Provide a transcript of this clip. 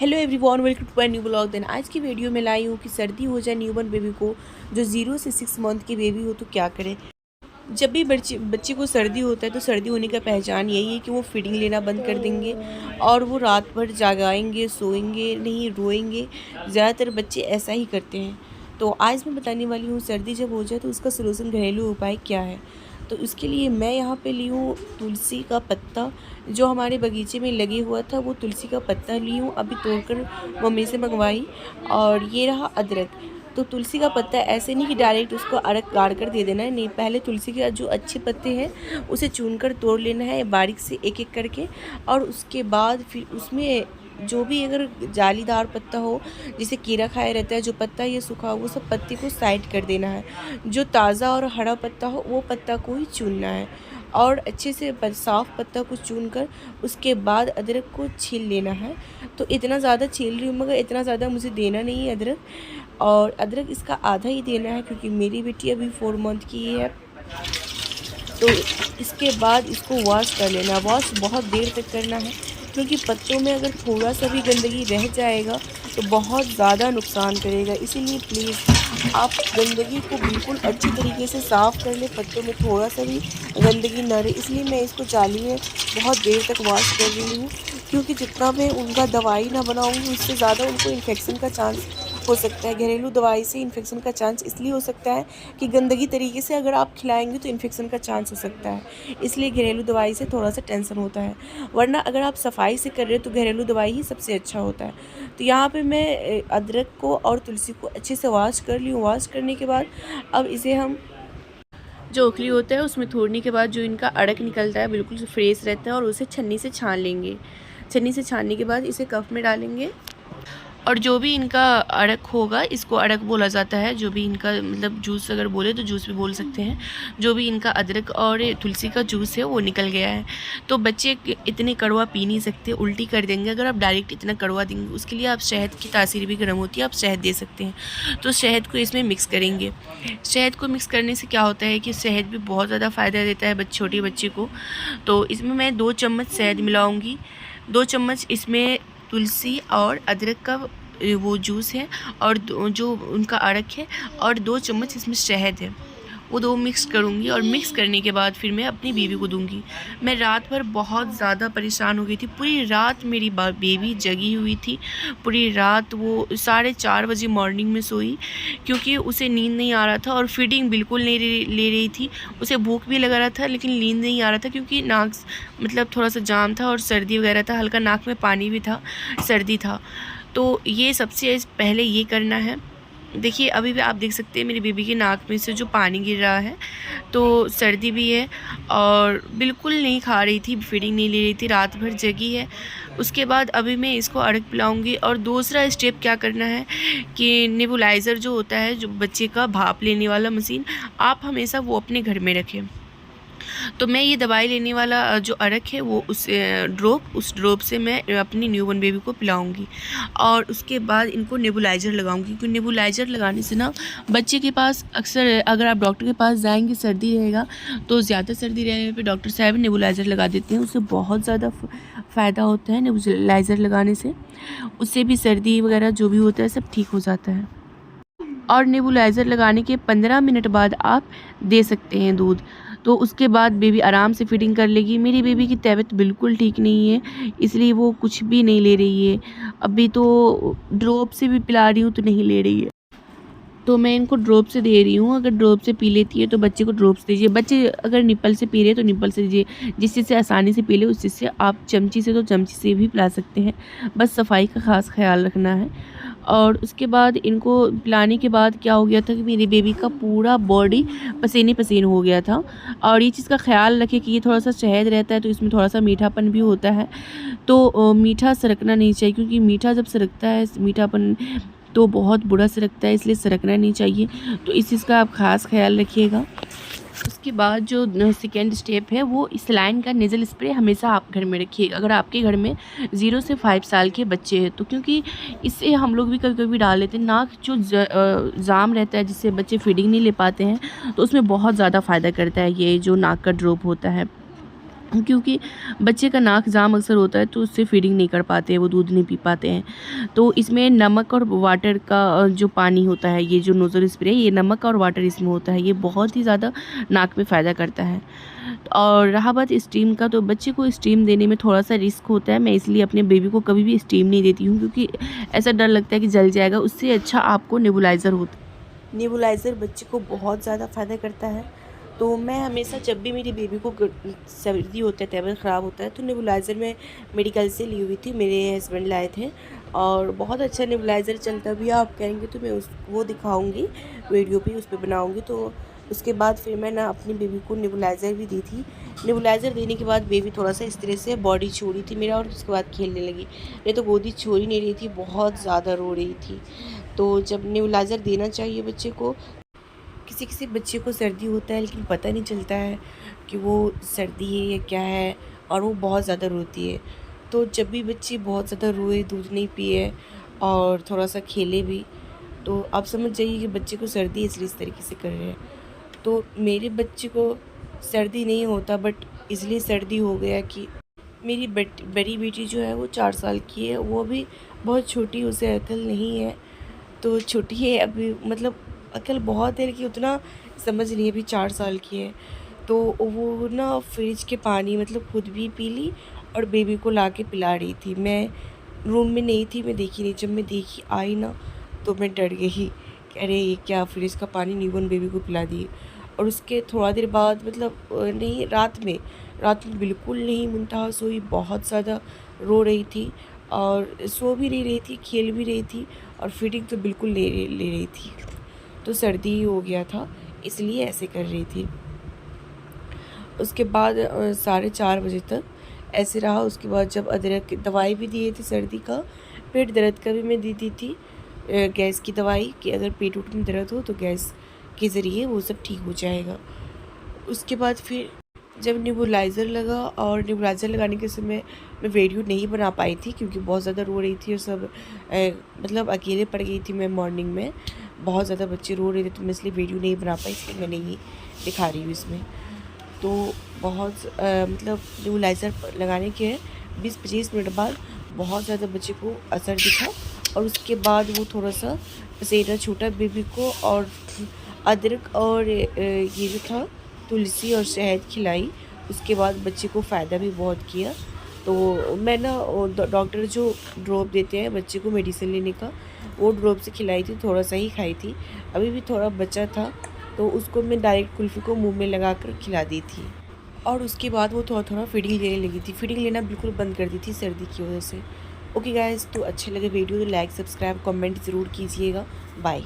Hello everyone, welcome to my new blog. Then आज की video में लाई हूँ कि सर्दी हो जाए न्यूबॉर्न बेबी को, जो 0 से 6 मंथ की बेबी हो तो क्या करें। जब भी बच्चे को सर्दी होता है तो सर्दी होने का पहचान यही है कि वो फीडिंग लेना बंद कर देंगे और वो रात भर जागाएंगे, सोएंगे नहीं, रोएंगे। ज़्यादातर बच्चे ऐसा ही करते हैं। तो आज मैं बताने वाली हूँ सर्दी जब हो जाए तो उसका सलूशन, घरेलू उपाय क्या है। तो इसके लिए मैं यहाँ पे ली हूँ तुलसी का पत्ता। जो हमारे बगीचे में लगे हुआ था वो तुलसी का पत्ता ली हूँ, अभी तोड़कर मम्मी से मंगवाई। और ये रहा अदरक। तो तुलसी का पत्ता ऐसे नहीं कि डायरेक्ट उसको अदरक गाड़ कर दे देना है, नहीं, पहले तुलसी के जो अच्छे पत्ते हैं उसे चुनकर तोड़ लेना है बारीक से एक एक करके। और उसके बाद फिर उसमें जो भी अगर जालीदार पत्ता हो, जिसे कीड़ा खाया रहता है, जो पत्ता ये सूखा हो, वो सब पत्ते को साइड कर देना है। जो ताज़ा और हरा पत्ता हो वो पत्ता को ही चुनना है और अच्छे से साफ़ पत्ता को चुनकर उसके बाद अदरक को छील लेना है। तो इतना ज़्यादा छील रही हूँ, मगर इतना ज़्यादा मुझे देना नहीं है अदरक। और अदरक इसका आधा ही देना है क्योंकि मेरी बेटी अभी 4 मंथ की है। तो इसके बाद इसको वॉश कर लेना। वॉश बहुत देर तक करना है क्योंकि पत्तों में अगर थोड़ा सा भी गंदगी रह जाएगा तो बहुत ज़्यादा नुकसान करेगा। इसीलिए प्लीज़ आप गंदगी को बिल्कुल अच्छी तरीके से साफ़ कर लें, पत्तों में थोड़ा सा भी गंदगी न रहे। इसलिए मैं इसको जाली में बहुत देर तक वॉश कर रही हूँ, क्योंकि जितना मैं उनका दवाई ना बनाऊँगी उससे ज़्यादा उनको इन्फेक्शन का चांस हो सकता है। घरेलू दवाई से इन्फेक्शन का चांस इसलिए हो सकता है कि गंदगी तरीके से अगर आप खिलाएंगे तो इन्फेक्शन का चांस हो सकता है। इसलिए घरेलू दवाई से थोड़ा सा टेंशन होता है, वरना अगर आप सफाई से कर रहे हो तो घरेलू दवाई ही सबसे अच्छा होता है। तो यहाँ पे मैं अदरक को और तुलसी को अच्छे से वॉश कर ली हूँ। वॉश करने के बाद अब इसे हम, जो ओखली होता है उसमें थोड़ने के बाद जो इनका अड़क निकलता है बिल्कुल फ्रेश रहता है और उसे छन्नी से छान लेंगे। छन्नी से छानने के बाद इसे कप में डालेंगे और जो भी इनका अड़क होगा, इसको अड़क बोला जाता है, जो भी इनका मतलब जूस अगर बोले तो जूस भी बोल सकते हैं। जो भी इनका अदरक और तुलसी का जूस है वो निकल गया है। तो बच्चे इतने कड़वा पी नहीं सकते, उल्टी कर देंगे अगर आप डायरेक्ट इतना कड़वा देंगे। उसके लिए आप शहद की तासीर भी गर्म होती है, आप शहद दे सकते हैं। तो शहद को इसमें मिक्स करेंगे। शहद को मिक्स करने से क्या होता है कि शहद भी बहुत ज़्यादा फ़ायदा देता है छोटे बच्चे को। तो इसमें मैं 2 चम्मच शहद मिलाऊँगी। 2 चम्मच इसमें तुलसी और अदरक का वो जूस है और जो उनका अड़क है, और 2 चम्मच इसमें शहद है। वो 2 मिक्स करूँगी और मिक्स करने के बाद फिर मैं अपनी बेबी को दूँगी। मैं रात भर बहुत ज़्यादा परेशान हो गई थी। पूरी रात मेरी बेबी जगी हुई थी। पूरी रात वो 4:30 बजे मॉर्निंग में सोई, क्योंकि उसे नींद नहीं आ रहा था और फीडिंग बिल्कुल नहीं ले रही थी। उसे भूख भी लगा रहा था लेकिन नींद नहीं आ रहा था, क्योंकि नाक मतलब थोड़ा सा जाम था और सर्दी वगैरह था, हल्का नाक में पानी भी था, सर्दी था। तो ये सबसे पहले ये करना है। देखिए अभी भी आप देख सकते हैं मेरी बेबी की नाक में से जो पानी गिर रहा है। तो सर्दी भी है और बिल्कुल नहीं खा रही थी, फीडिंग नहीं ले रही थी, रात भर जगी है। उसके बाद अभी मैं इसको अड़क पिलाऊंगी। और दूसरा स्टेप क्या करना है कि नेबुलाइज़र जो होता है, जो बच्चे का भाप लेने वाला मशीन, आप हमेशा वो अपने घर में रखें। तो मैं ये दवाई लेने वाला जो अरक है वो उस ड्रॉप से मैं अपनी न्यूबॉर्न बेबी को पिलाऊंगी। और उसके बाद इनको नेबुलाइज़र लगाऊंगी, क्योंकि नेबुलाइज़र लगाने से ना बच्चे के पास अक्सर, अगर आप डॉक्टर के पास जाएंगे सर्दी रहेगा तो ज़्यादा सर्दी रहने पे डॉक्टर साहब नेबुलाइज़र लगा देते हैं। उससे बहुत ज़्यादा फ़ायदा होता है नेबुलाइज़र लगाने से। उससे भी सर्दी वगैरह जो भी होता है सब ठीक हो जाता है। और नेबुलाइज़र लगाने के 15 मिनट बाद आप दे सकते हैं दूध। तो उसके बाद बेबी आराम से फीडिंग कर लेगी। मेरी बेबी की तबीयत बिल्कुल ठीक नहीं है, इसलिए वो कुछ भी नहीं ले रही है। अभी तो ड्रॉप से भी पिला रही हूँ तो नहीं ले रही है। तो मैं इनको ड्रॉप से दे रही हूँ। अगर ड्रॉप से पी लेती है तो बच्चे को ड्रॉप से दीजिए। बच्चे अगर निप्पल से पी रहे तो निप्पल से दीजिए। जिस चीज़ से आसानी से पी ले उस चीज़ से, आप चमची से तो चमची से भी पिला सकते हैं। बस सफाई का ख़ास ख्याल रखना है। और उसके बाद इनको पिलाने के बाद क्या हो गया था कि मेरी बेबी का पूरा बॉडी पसीने पसीन हो गया था। और ये चीज़ का ख्याल रखें कि ये थोड़ा सा शहद रहता है तो इसमें थोड़ा सा मीठापन भी होता है। तो मीठा सरकना नहीं चाहिए, क्योंकि मीठा जब सरकता है, मीठापन तो बहुत बुरा सरकता है, इसलिए सरकना नहीं चाहिए। तो इस चीज़ का आप ख़ास ख्याल रखिएगा। उसके बाद जो सेकेंड स्टेप है वो सलाइन का नेज़ल स्प्रे हमेशा आप घर में रखिएगा, अगर आपके घर में 0 से 5 साल के बच्चे हैं तो। क्योंकि इससे हम लोग भी कभी कभी डाल लेते हैं। नाक जो जाम रहता है जिससे बच्चे फीडिंग नहीं ले पाते हैं, तो उसमें बहुत ज़्यादा फ़ायदा करता है ये जो नाक का ड्रॉप होता है। क्योंकि बच्चे का नाक जाम अक्सर होता है तो उससे फीडिंग नहीं कर पाते हैं, वो दूध नहीं पी पाते हैं। तो इसमें नमक और वाटर का जो पानी होता है, ये जो नोज़ल स्प्रे, ये नमक और वाटर इसमें होता है, ये बहुत ही ज़्यादा नाक में फ़ायदा करता है। और रहा बात स्टीम का, तो बच्चे को स्टीम देने में थोड़ा-सा रिस्क होता है, मैं इसलिए अपने बेबी को कभी भी स्टीम नहीं देती हूँ, क्योंकि ऐसा डर लगता है कि जल जाएगा। उससे अच्छा आपको नेबुलाइज़र होता है। नेबुलाइज़र बच्चे को बहुत ज़्यादा फ़ायदा करता है। तो मैं हमेशा जब भी मेरी बेबी को सर्दी होता है, तबीयत ख़राब होता है, तो नेबुलाइज़र मैं मेडिकल से ली हुई थी, मेरे हस्बैंड लाए थे और बहुत अच्छा नेबुलाइज़र चलता भी है। आप कहेंगे तो मैं वो दिखाऊंगी वीडियो पे, उस पर बनाऊंगी। तो उसके बाद फिर मैं ना अपनी बेबी को नेबुलाइज़र भी दी थी। नेबुलाइज़र देने के बाद बेबी थोड़ा सा इस तरह से बॉडी छोड़ी थी मेरा, और उसके बाद खेलने लगी, नहीं तो गोदी छोड़ ही नहीं रही थी, बहुत ज़्यादा रो रही थी। तो जब नेबुलाइज़र देना चाहिए बच्चे को, किसी किसी बच्चे को सर्दी होता है लेकिन पता नहीं चलता है कि वो सर्दी है या क्या है, और वो बहुत ज़्यादा रोती है। तो जब भी बच्चे बहुत ज़्यादा रोए, दूध नहीं पिए और थोड़ा सा खेले भी, तो आप समझ जाइए कि बच्चे को सर्दी है, इसलिए इस तरीके से कर रहे हैं। तो मेरे बच्चे को सर्दी नहीं होता, बट इसलिए सर्दी हो गया कि मेरी बड़ी बेटी जो है वो 4 साल की है, वो भी बहुत छोटी, उसे अकल नहीं है। तो छोटी है अभी, मतलब अकल बहुत है लेकिन उतना समझ नहीं है, अभी 4 साल की है। तो वो ना फ्रिज के पानी मतलब खुद भी पी ली और बेबी को ला के पिला रही थी। मैं रूम में नहीं थी, मैं देखी नहीं। जब मैं देखी आई ना, तो मैं डर गई कि अरे ये क्या, फ्रिज का पानी न्यूबॉर्न बेबी को पिला दिए। और उसके थोड़ा देर बाद मतलब नहीं, रात में बिल्कुल नहीं मुंतहा सोई, बहुत ज़्यादा रो रही थी और सो भी नहीं रही थी, खेल भी रही थी, और फीडिंग तो बिल्कुल ले रही थी। तो सर्दी ही हो गया था, इसलिए ऐसे कर रही थी। उसके बाद 4:30 बजे तक ऐसे रहा। उसके बाद जब अदरक की दवाई भी दिए थे सर्दी का, पेट दर्द का भी मैं दी थी गैस की दवाई, कि अगर पेट उट में दर्द हो तो गैस के ज़रिए वो सब ठीक हो जाएगा। उसके बाद फिर जब नेबुलाइज़र लगा, और नेबुलाइज़र लगाने के समय मैं वीडियो नहीं बना पाई थी क्योंकि बहुत ज़्यादा रो रही थी और सब मतलब अकेले पड़ गई थी मैं मॉर्निंग में, बहुत ज़्यादा बच्चे रो रहे थे, तो मैं इसलिए वीडियो नहीं बना पाई, इसलिए मैं नहीं दिखा रही हूँ इसमें। तो बहुत मतलब नेबुलाइज़र लगाने के 20-25 मिनट बाद बहुत ज़्यादा बच्चे को असर दिखा, और उसके बाद वो थोड़ा सा पसीना छूटा बेबी को, और अदरक और ये जो था तुलसी और शहद खिलाई। उसके बाद बच्चे को फ़ायदा भी बहुत किया। तो मैं ना डॉक्टर जो ड्रॉप देते हैं बच्चे को मेडिसिन लेने का, वो ड्रॉप से खिलाई थी, थोड़ा सा ही खाई थी, अभी भी थोड़ा बचा था, तो उसको मैं डायरेक्ट कुल्फ़ी को मुंह में लगा कर खिला दी थी। और उसके बाद वो थोड़ा थोड़ा फीडिंग लेने लगी थी, फीडिंग लेना बिल्कुल बंद कर दी थी सर्दी की वजह से। ओके गाइस, तो अच्छे लगे वीडियो तो लाइक, सब्सक्राइब, कमेंट ज़रूर कीजिएगा। बाय।